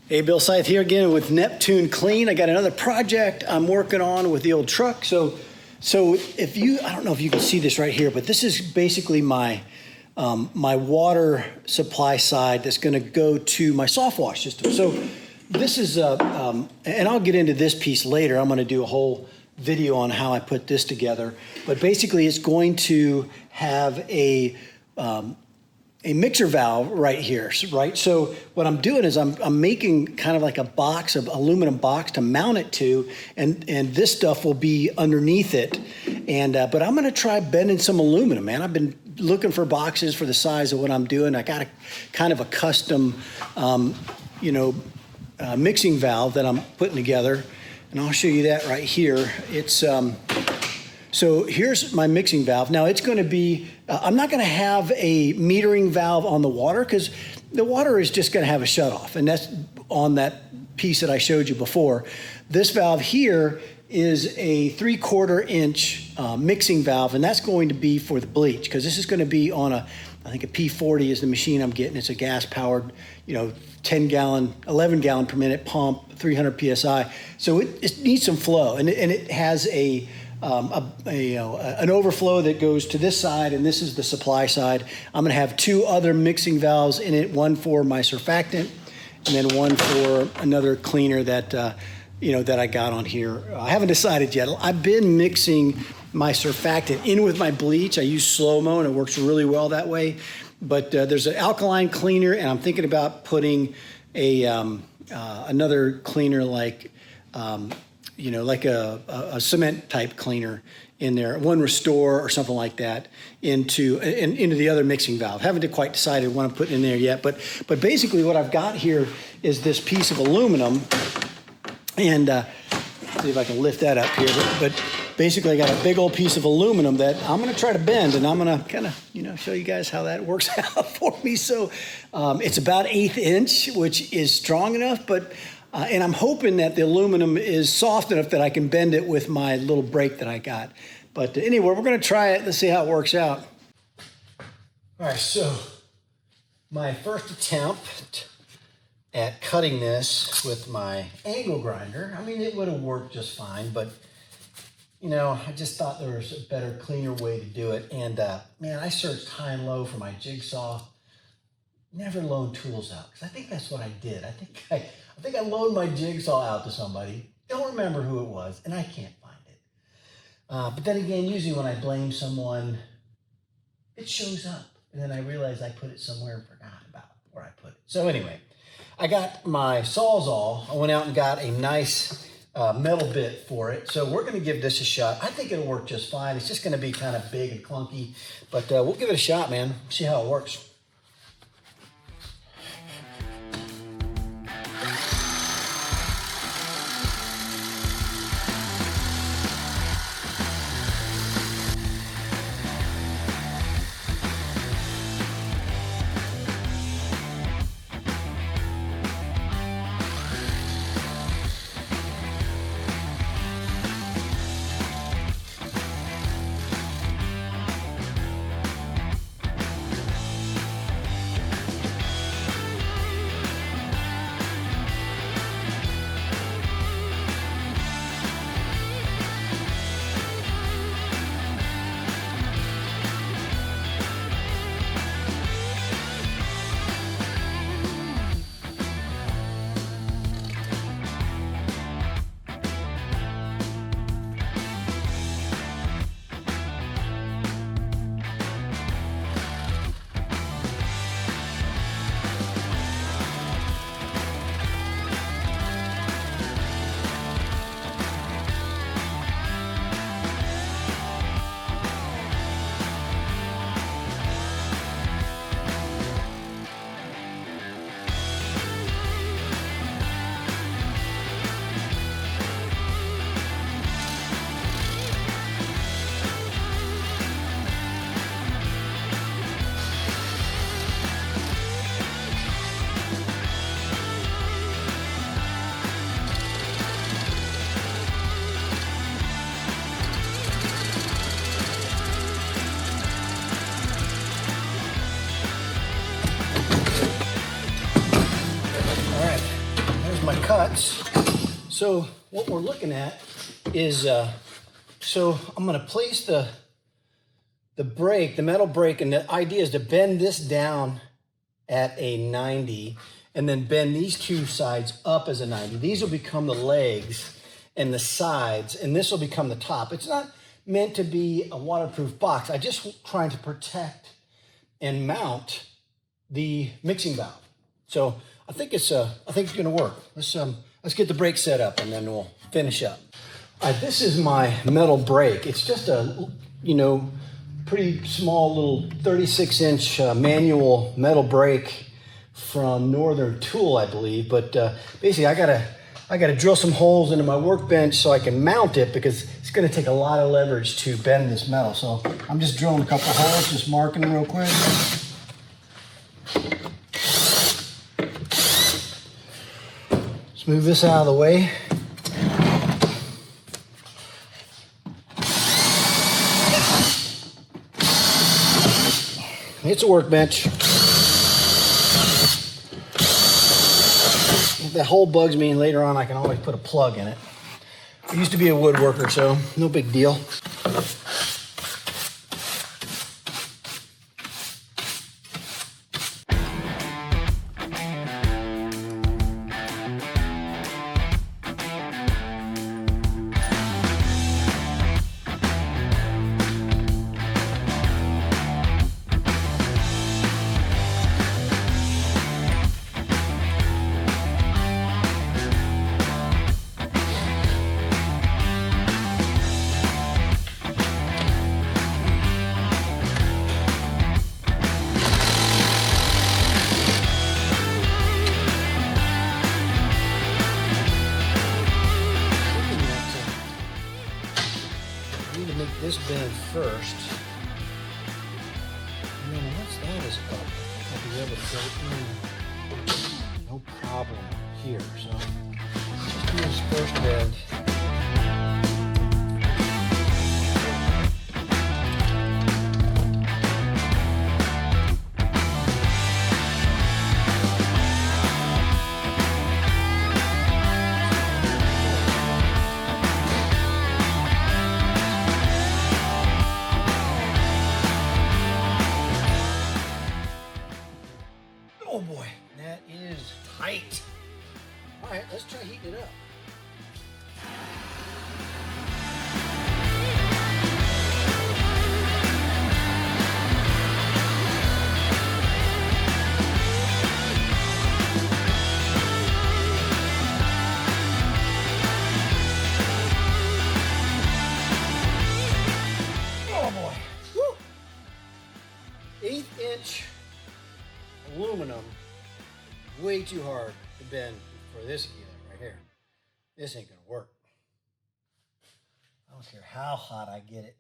Hey, Bill Scythe here again with Neptune Clean. I got another project I'm working on with the old truck. So if you, I don't know if you can see this right here, but this is basically my my water supply side that's going to go to my Softwash system. So this is, and I'll get into this piece later. I'm going to do a whole video on how I put this together. But basically, it's going to have a mixer valve right here, right? So what I'm doing is I'm making kind of like a box, of aluminum box to mount it to, and this stuff will be underneath it. And but I'm gonna try bending some aluminum, man. I've been looking for boxes for the size of what I'm doing. I got a kind of a custom, mixing valve that I'm putting together, and I'll show you that right here. It's so here's my mixing valve. Now it's going to be, I'm not going to have a metering valve on the water because the water is just going to have a shutoff, and that's on that piece that I showed you before. This valve here is a 3/4 inch mixing valve, and that's going to be for the bleach because this is going to be on a, I think a P40 is the machine I'm getting. It's a gas powered, 10 gallon, 11 gallon per minute pump, 300 PSI. So it needs some flow, and it has an overflow that goes to this side, and this is the supply side. I'm going to have two other mixing valves in it, one for my surfactant, and then one for another cleaner that that I got on here. I haven't decided yet. I've been mixing my surfactant in with my bleach. I use slow-mo, and it works really well that way. But there's an alkaline cleaner, and I'm thinking about putting another cleaner like like a cement type cleaner in there, one Restore or something like that, into the other mixing valve. Haven't quite decided what I'm putting in there yet, but basically what I've got here is this piece of aluminum, and see if I can lift that up here. But basically, I got a big old piece of aluminum that I'm going to try to bend, and I'm going to kind of show you guys how that works out for me. So it's about 1/8 inch, which is strong enough, but. And I'm hoping that the aluminum is soft enough that I can bend it with my little brake that I got. But anyway, we're going to try it. Let's see how it works out. All right, so my first attempt at cutting this with my angle grinder, I mean, it would have worked just fine, but, I just thought there was a better, cleaner way to do it. And, man, I searched high and low for my jigsaw. Never loaned tools out, because I think that's what I did. I think I loaned my jigsaw out to somebody. Don't remember who it was, and I can't find it. But then again, usually when I blame someone, it shows up. And then I realize I put it somewhere and forgot about where I put it. So anyway, I got my Sawzall. I went out and got a nice metal bit for it. So we're going to give this a shot. I think it'll work just fine. It's just going to be kind of big and clunky. But we'll give it a shot, man. See how it works. cuts. So what we're looking at is, so I'm gonna place the brake, the metal brake, and the idea is to bend this down at a 90 and then bend these two sides up as a 90. These will become the legs and the sides, and this will become the top. It's not meant to be a waterproof box. I just trying to protect and mount the mixing valve. So I think it's gonna work. Let's get the brake set up and then we'll finish up. All right, this is my metal brake. It's just a, pretty small little 36-inch manual metal brake from Northern Tool, I believe. But basically, I gotta drill some holes into my workbench so I can mount it, because it's gonna take a lot of leverage to bend this metal. So I'm just drilling a couple holes, just marking them real quick. Let's move this out of the way. It's a workbench. If that hole bugs me, and later on I can always put a plug in it. I used to be a woodworker, so no big deal. This bend first, and then once that is up, I'll be able to go in no problem here. So just do this first bend. Oh boy, that is tight. All right, let's try heating it up. Oh boy, woo! 1/8-inch aluminum, way too hard to bend for this unit right here. This ain't gonna work. I don't care how hot I get it.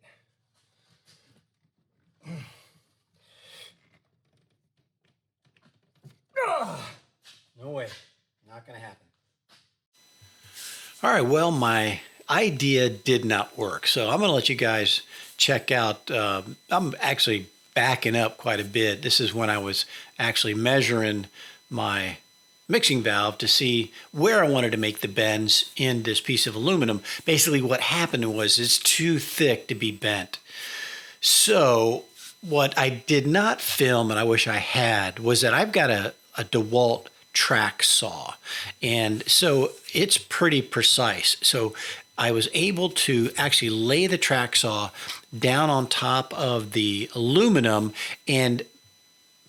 No way, not gonna happen. All right, well, my idea did not work, so I'm gonna let you guys check out. I'm actually backing up quite a bit. This is when I was actually measuring my mixing valve to see where I wanted to make the bends in this piece of aluminum. Basically what happened was it's too thick to be bent. So what I did not film, and I wish I had, was that I've got a DeWalt track saw. And so it's pretty precise. So I was able to actually lay the track saw down on top of the aluminum and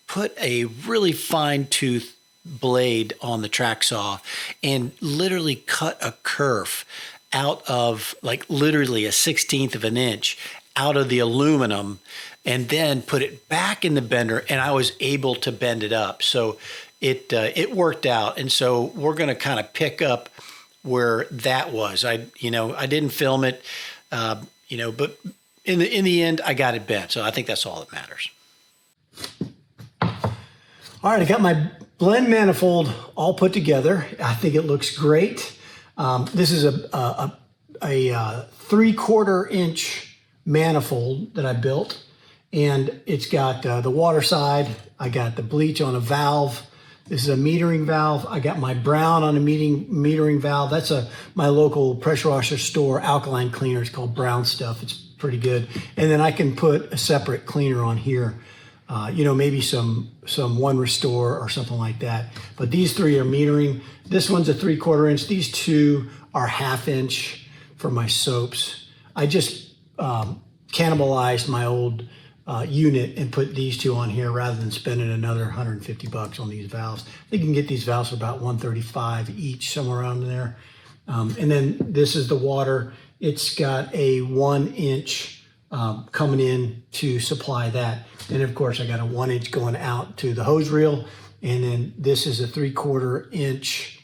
put a really fine tooth blade on the track saw and literally cut a kerf out of, like, literally a 1/16 of an inch out of the aluminum, and then put it back in the bender, and I was able to bend it up. So it worked out. And so we're going to kind of pick up where that was. I didn't film it, but in the end, I got it bent. So I think that's all that matters. All right, I got my blend manifold all put together. I think it looks great. This is a 3/4 inch manifold that I built, and it's got the water side. I got the bleach on a valve This is a metering valve. I got my brown on a metering valve. That's my local pressure washer store alkaline cleaner. It's called Brown Stuff. It's pretty good. And then I can put a separate cleaner on here. Maybe some One Restore or something like that. But these three are metering. This one's a 3/4 inch. These two are 1/2 inch for my soaps. I just cannibalized my old unit and put these two on here rather than spending another $150 on these valves. I think you can get these valves for about $135 each, somewhere around there. And then this is the water. It's got a 1 inch coming in to supply that. And of course I got a 1 inch going out to the hose reel. And then this is a 3/4 inch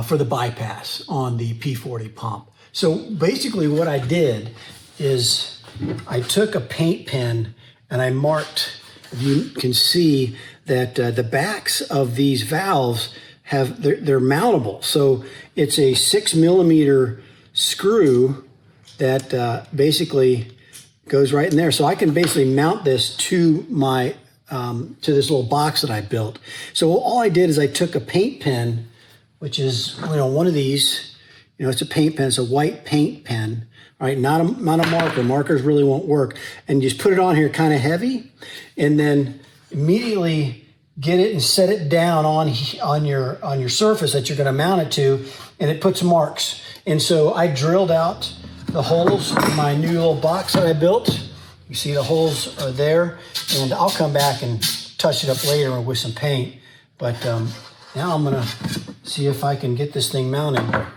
for the bypass on the P40 pump. So basically what I did is I took a paint pen and I marked, you can see that the backs of these valves they're mountable. So it's a 6mm screw that basically goes right in there. So I can basically mount this to my to this little box that I built. So all I did is I took a paint pen, which is one of these. It's a paint pen. It's a white paint pen. All right, not a marker. Markers really won't work. And you just put it on here kind of heavy, and then immediately get it and set it down on your surface that you're going to mount it to, and it puts marks. And so I drilled out the holes in my new little box that I built. You see the holes are there, and I'll come back and touch it up later with some paint. But now I'm going to see if I can get this thing mounted.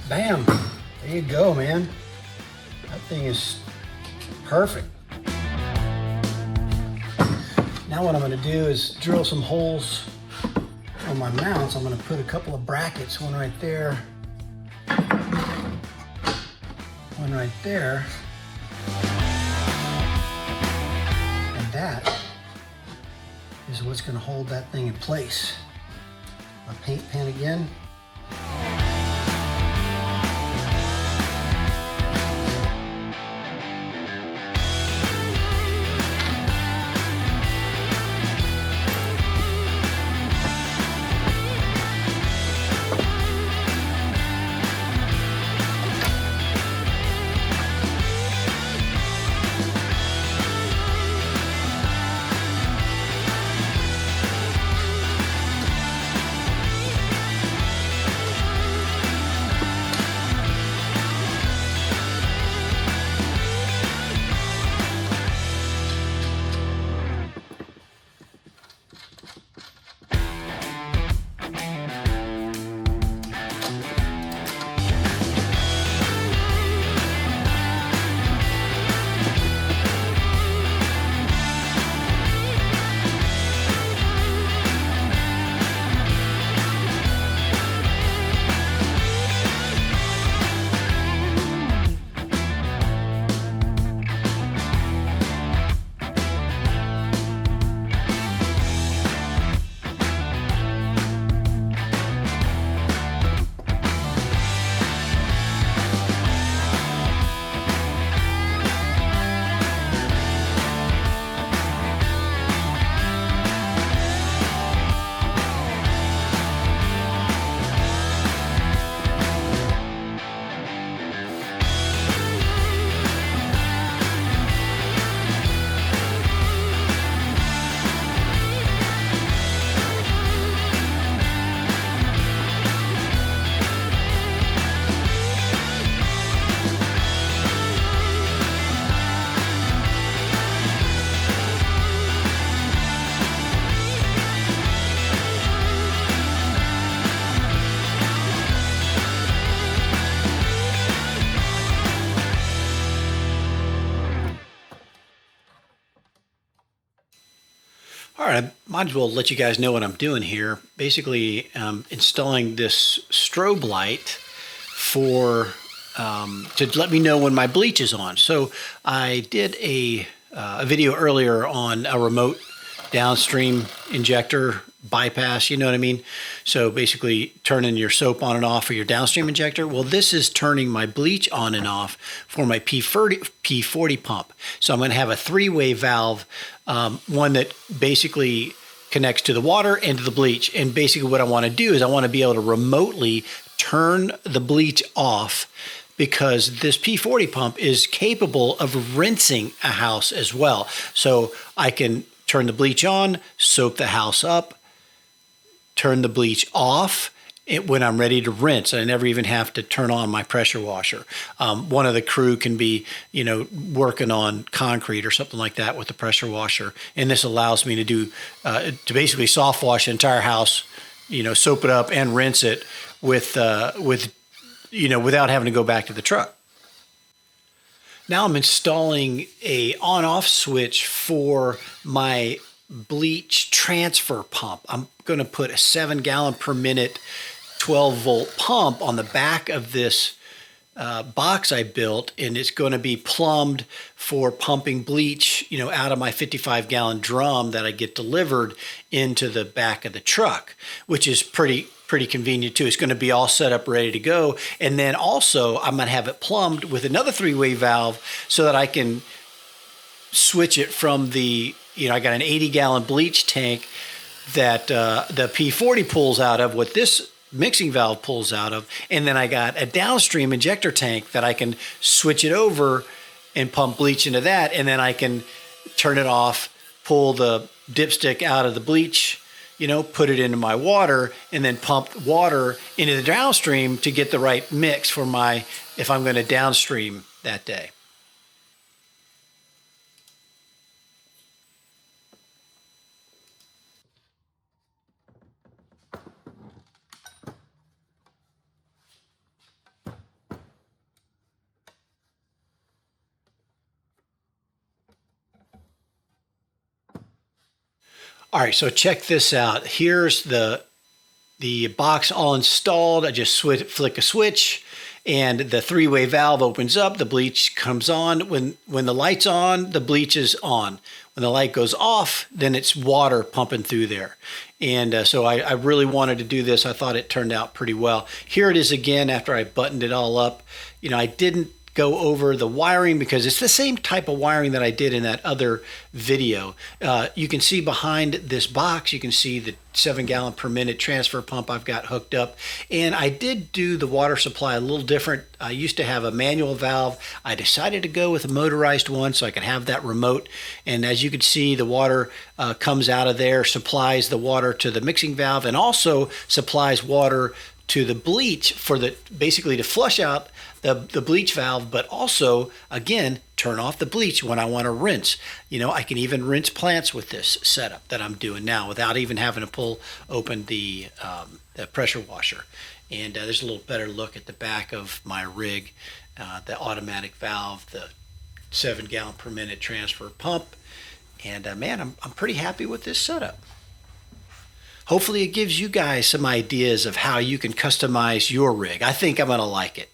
Bam, there you go, man. That thing is perfect. Now what I'm gonna do is drill some holes on my mounts. I'm gonna put a couple of brackets, one right there, one right there. And that is what's gonna hold that thing in place. My paint pen again. All right, I might as well let you guys know what I'm doing here. Basically, installing this strobe light for to let me know when my bleach is on. So I did a video earlier on a remote downstream injector bypass, you know what I mean? So basically turning your soap on and off for your downstream injector. Well, this is turning my bleach on and off for my P40 pump. So I'm going to have a three-way valve, one that basically connects to the water and to the bleach. And basically what I want to do is I want to be able to remotely turn the bleach off, because this P40 pump is capable of rinsing a house as well. So I can turn the bleach on, soap the house up, turn the bleach off when I'm ready to rinse. I never even have to turn on my pressure washer. One of the crew can be, working on concrete or something like that with the pressure washer. And this allows me to do, to basically soft wash the entire house, soap it up and rinse it without having to go back to the truck. Now I'm installing a on-off switch for my bleach transfer pump. I'm going to put a 7-gallon per minute 12-volt pump on the back of this box I built, and it's going to be plumbed for pumping bleach, out of my 55-gallon drum that I get delivered into the back of the truck, which is pretty convenient too. It's going to be all set up, ready to go. And then also I'm going to have it plumbed with another three-way valve so that I can switch it from the, I got an 80-gallon bleach tank that the P40 pulls out of, what this mixing valve pulls out of. And then I got a downstream injector tank that I can switch it over and pump bleach into that. And then I can turn it off, pull the dipstick out of the bleach, put it into my water, and then pump water into the downstream to get the right mix for if I'm going to downstream that day. All right, so check this out. Here's the box all installed. I just flick a switch and the three-way valve opens up. The bleach comes on. When the light's on, the bleach is on. When the light goes off, then it's water pumping through there. And so I really wanted to do this. I thought it turned out pretty well. Here it is again after I buttoned it all up. I didn't go over the wiring because it's the same type of wiring that I did in that other video. You can see behind this box, you can see the 7-gallon per minute transfer pump I've got hooked up. And I did do the water supply a little different. I used to have a manual valve. I decided to go with a motorized one so I could have that remote. And as you can see, the water comes out of there, supplies the water to the mixing valve, and also supplies water to the bleach basically to flush out the bleach valve, but also, again, turn off the bleach when I want to rinse. I can even rinse plants with this setup that I'm doing now without even having to pull open the pressure washer. And there's a little better look at the back of my rig, the automatic valve, the 7-gallon per minute transfer pump. And man, I'm pretty happy with this setup. Hopefully it gives you guys some ideas of how you can customize your rig. I think I'm going to like it.